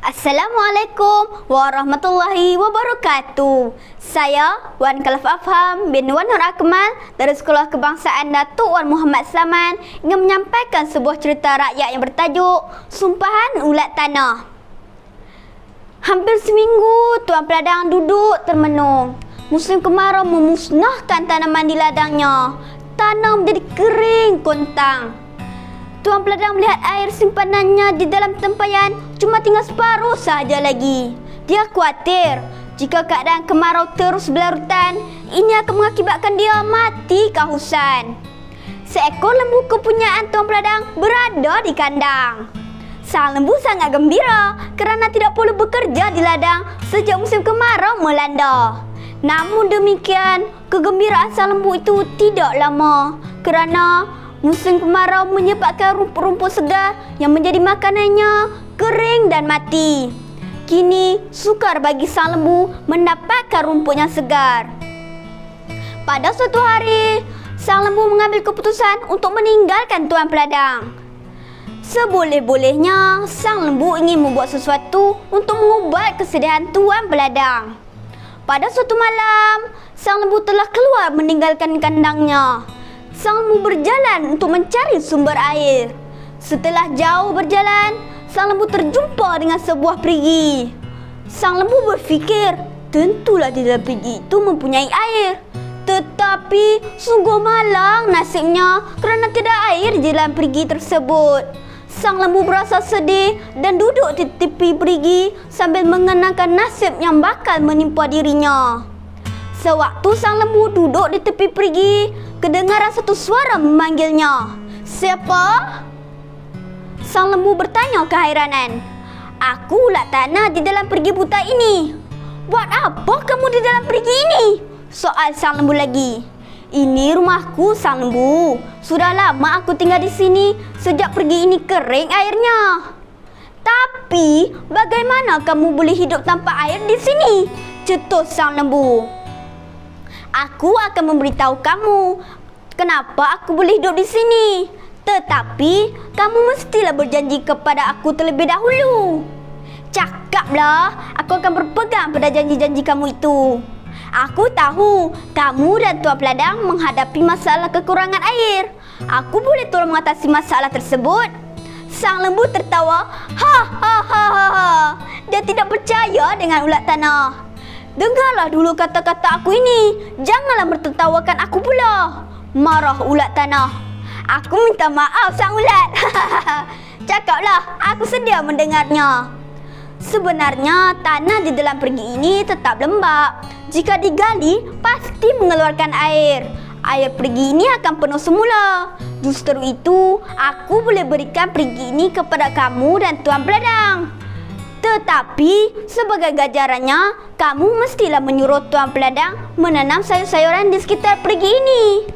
Assalamualaikum warahmatullahi wabarakatuh. Saya Wan Khalaf Afham bin Wan Nur Akmal dari Sekolah Kebangsaan Datuk Wan Muhammad Saman ingin menyampaikan sebuah cerita rakyat yang bertajuk Sumpahan Ulat Tanah. Hampir seminggu Tuan Peladang duduk termenung. Musim kemarau memusnahkan tanaman di ladangnya. Tanah menjadi kering kontang. Tuan Peladang melihat air simpanannya di dalam tempayan cuma tinggal separuh sahaja lagi. Dia khawatir jika keadaan kemarau terus berlarutan, ini akan mengakibatkan dia mati kehausan. Seekor lembu kepunyaan Tuan Peladang berada di kandang. Sang lembu sangat gembira kerana tidak perlu bekerja di ladang sejak musim kemarau melanda. Namun demikian, kegembiraan sang lembu itu tidak lama kerana musim kemarau menyebabkan rumput-rumput segar yang menjadi makanannya kering dan mati. Kini sukar bagi sang lembu mendapatkan rumput yang segar. Pada suatu hari, sang lembu mengambil keputusan untuk meninggalkan Tuan Peladang. Seboleh-bolehnya, sang lembu ingin membuat sesuatu untuk mengubat kesedihan Tuan Peladang. Pada suatu malam, sang lembu telah keluar meninggalkan kandangnya. Sang lembu berjalan untuk mencari sumber air. Setelah jauh berjalan, sang lembu terjumpa dengan sebuah perigi. Sang lembu berfikir, tentulah di dalam perigi itu mempunyai air. Tetapi sungguh malang nasibnya kerana tidak air di dalam perigi tersebut. Sang lembu berasa sedih dan duduk di tepi perigi sambil mengenangkan nasib yang bakal menimpa dirinya. Sewaktu sang lembu duduk di tepi perigi, kedengaran satu suara memanggilnya. Siapa? Sang lembu bertanya keheranan. Aku ulat tanah di dalam perigi buta ini. Buat apa kamu di dalam perigi ini? Soal sang lembu lagi. Ini rumahku, sang lembu. Sudah lama aku tinggal di sini sejak perigi ini kering airnya. Tapi bagaimana kamu boleh hidup tanpa air di sini? Cetus sang lembu. Aku akan memberitahu kamu kenapa aku boleh hidup di sini. Tetapi kamu mestilah berjanji kepada aku terlebih dahulu. Cakaplah, aku akan berpegang pada janji-janji kamu itu. Aku tahu kamu dan Tuan Peladang menghadapi masalah kekurangan air. Aku boleh tolong mengatasi masalah tersebut. Sang lembu tertawa. Ha. Dia tidak percaya dengan ulat tanah. Dengarlah dulu kata-kata aku ini. Janganlah mentertawakan aku pula. Marah ulat tanah. Aku minta maaf sang ulat. Cakaplah, aku sedia mendengarnya. Sebenarnya tanah di dalam perigi ini tetap lembab. Jika digali, pasti mengeluarkan air. Air perigi ini akan penuh semula. Justru itu, aku boleh berikan perigi ini kepada kamu dan Tuan Peladang. Tetapi sebagai ganjarannya, kamu mestilah menyuruh Tuan Peladang menanam sayur-sayuran di sekitar perigi ini.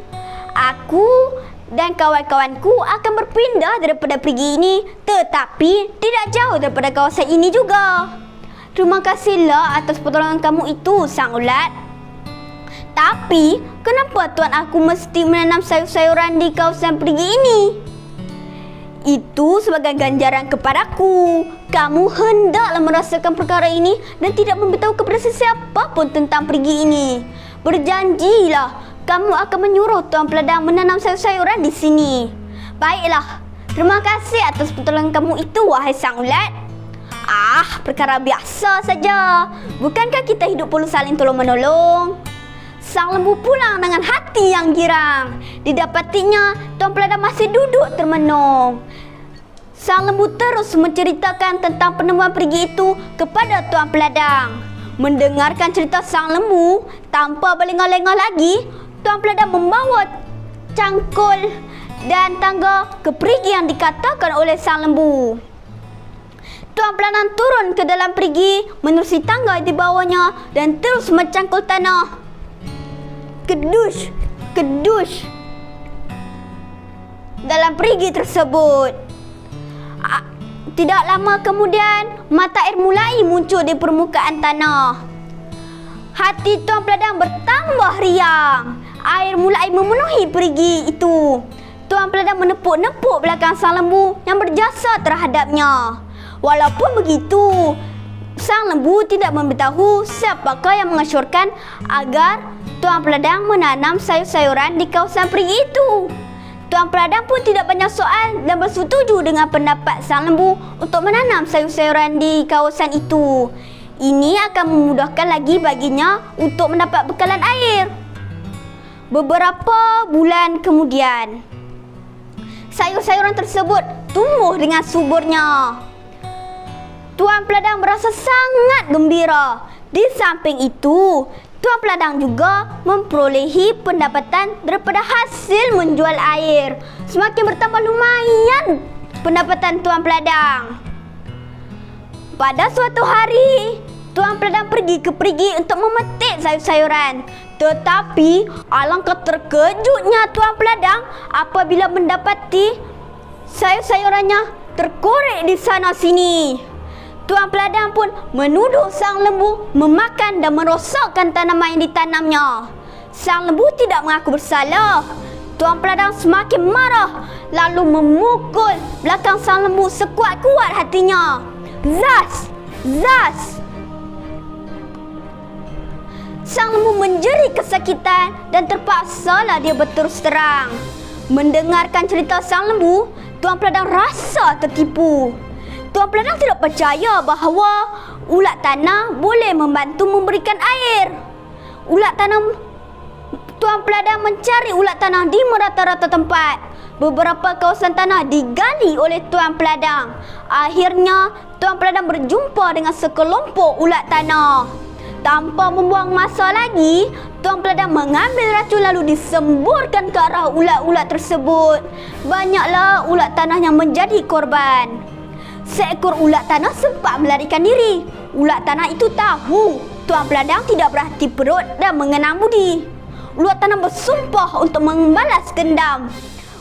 Aku dan kawan-kawanku akan berpindah daripada perigi ini, tetapi tidak jauh daripada kawasan ini juga. Terima kasihlah atas pertolongan kamu itu, sang ulat. Tapi, kenapa tuan aku mesti menanam sayur-sayuran di kawasan perigi ini? Itu sebagai ganjaran kepadaku. Kamu hendaklah merasakan perkara ini dan tidak memberitahu kepada sesiapa pun tentang perigi ini. Berjanjilah, kamu akan menyuruh Tuan Peladang menanam sayur-sayuran di sini. Baiklah, terima kasih atas pertolongan kamu itu, wahai sang ulat. Perkara biasa saja. Bukankah kita hidup perlu saling tolong-menolong? Sang lembu pulang dengan hati yang girang. Didapatinya, Tuan Peladang masih duduk termenung. Sang lembu terus menceritakan tentang penemuan perigi itu kepada Tuan Peladang. Mendengarkan cerita sang lembu, tanpa berlengah-lengah lagi, Tuan Peladang membawa cangkul dan tangga ke perigi yang dikatakan oleh sang lembu. Tuan Peladang turun ke dalam perigi, menerusi tangga di bawahnya dan terus mencangkul tanah. Kedush dalam perigi tersebut. Tidak lama kemudian, mata air mulai muncul di permukaan tanah. Hati Tuan Peladang bertambah riang. Air mulai memenuhi perigi itu. Tuan Peladang menepuk-nepuk belakang sang lembu yang berjasa terhadapnya. Walaupun begitu, sang lembu tidak memberitahu siapakah yang mengasyurkan agar Tuan Peladang menanam sayur-sayuran di kawasan perigi itu. Tuan Peladang pun tidak banyak soal dan bersetuju dengan pendapat sang lembu untuk menanam sayur-sayuran di kawasan itu. Ini akan memudahkan lagi baginya untuk mendapat bekalan air. Beberapa bulan kemudian, sayur-sayuran tersebut tumbuh dengan suburnya. Tuan Peladang merasa sangat gembira. Di samping itu, Tuan Peladang juga memperolehi pendapatan daripada hasil menjual air. Semakin bertambah lumayan pendapatan Tuan Peladang. Pada suatu hari, Tuan Peladang pergi ke perigi untuk memetik sayur-sayuran. Tetapi alangkah terkejutnya Tuan Peladang apabila mendapati sayur-sayurannya terkorek di sana sini. Tuan Peladang pun menuduh sang lembu memakan dan merosakkan tanaman yang ditanamnya. Sang lembu tidak mengaku bersalah. Tuan Peladang semakin marah lalu memukul belakang sang lembu sekuat-kuat hatinya. Zas! Zas! Sang lembu menjerit kesakitan dan terpaksalah dia berterus terang. Mendengarkan cerita sang lembu, Tuan Peladang rasa tertipu. Tuan Peladang tidak percaya bahawa ulat tanah boleh membantu memberikan air. Tuan Peladang mencari ulat tanah di merata-rata tempat. Beberapa kawasan tanah digali oleh Tuan Peladang. Akhirnya, Tuan Peladang berjumpa dengan sekelompok ulat tanah. Tanpa membuang masa lagi, Tuan Peladang mengambil racun lalu disemburkan ke arah ulat-ulat tersebut. Banyaklah ulat tanah yang menjadi korban. Seekor ulat tanah sempat melarikan diri. Ulat tanah itu tahu Tuan Peladang tidak berhati perut dan mengenang budi. Ulat tanah bersumpah untuk membalas dendam.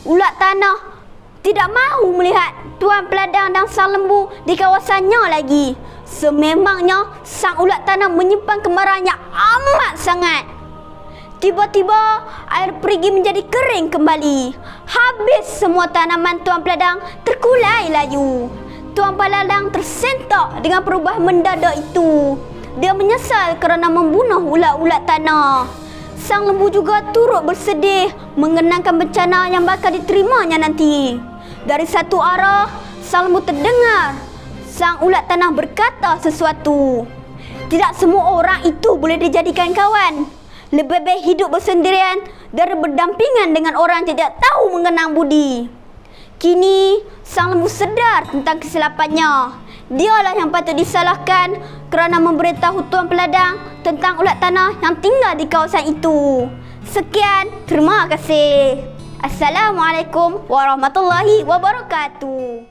Ulat tanah tidak mahu melihat Tuan Peladang dan sang lembu di kawasannya lagi. Sememangnya sang ulat tanah menyimpan kemarahannya amat sangat. Tiba-tiba air perigi menjadi kering kembali. Habis semua tanaman Tuan Peladang terkulai layu. Tuan Peladang tersentak dengan perubahan mendadak itu. Dia menyesal kerana membunuh ulat-ulat tanah. Sang lembu juga turut bersedih mengenangkan bencana yang bakal diterimanya nanti. Dari satu arah, sang lembu terdengar sang ulat tanah berkata sesuatu. Tidak semua orang itu boleh dijadikan kawan. Lebih baik hidup bersendirian dari berdampingan dengan orang yang tidak tahu mengenang budi. Kini, sang lembu sedar tentang kesilapannya. Dialah yang patut disalahkan kerana memberitahu Tuan Peladang tentang ulat tanah yang tinggal di kawasan itu. Sekian, terima kasih. Assalamualaikum warahmatullahi wabarakatuh.